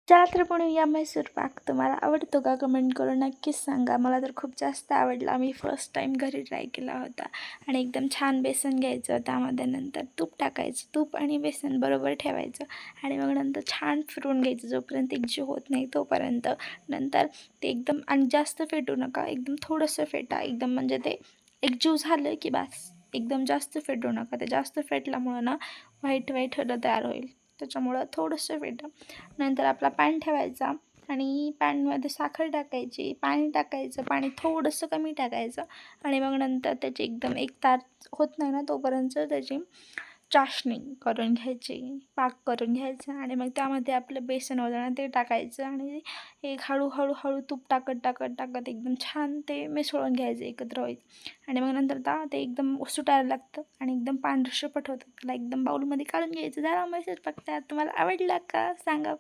चला तर बनवूया मैसूर पाक. तुम्हाला आवडतो का? कमेंट करून नक्कीच सांगा. मला तर खूप जास्त आवडला. मी फर्स्ट टाईम घरी ट्राय केला होता आणि एकदम छान बेसन घ्यायचं. त्यामध्ये नंतर तूप टाकायचं. तूप आणि बेसन बरोबर ठेवायचं आणि मग नंतर छान फिरवून घ्यायचं जोपर्यंत एकजीव होत नाही तोपर्यंत. नंतर ते एकदम आणि जास्त फेटू नका, एकदम थोडंसं फेटा. एकदम म्हणजे ते एकजीव झालं की बस. एकदम जास्त फेटू नका. ते जास्त फेटल्यामुळं ना व्हाईट व्हाईट तयार होईल. त्याच्यामुळं थोडंसं फेटा. नंतर आपला पॅन ठेवायचा आणि पॅनमध्ये साखर टाकायची, पाणी टाकायचं. पाणी थोडंसं कमी टाकायचं आणि मग नंतर त्याची एकदम एक तार होत नाही ना तोपर्यंत त्याची चाशणी करून घ्यायची, पाक करून घ्यायचा आणि मग त्यामध्ये आपलं बेसन होतं ना ते टाकायचं आणि एक हळूहळू हळू तूप टाकत टाकत टाकत एकदम छान ते मिसळून घ्यायचं एकत्र होईल आणि मग नंतर ते एकदम सुटायला लागतं आणि एकदम पांढरशपट होतं. त्याला एकदम बाऊलमध्ये काढून घ्यायचं. झाला मैसूर पाक तयार. तुम्हाला आवडला का सांगा.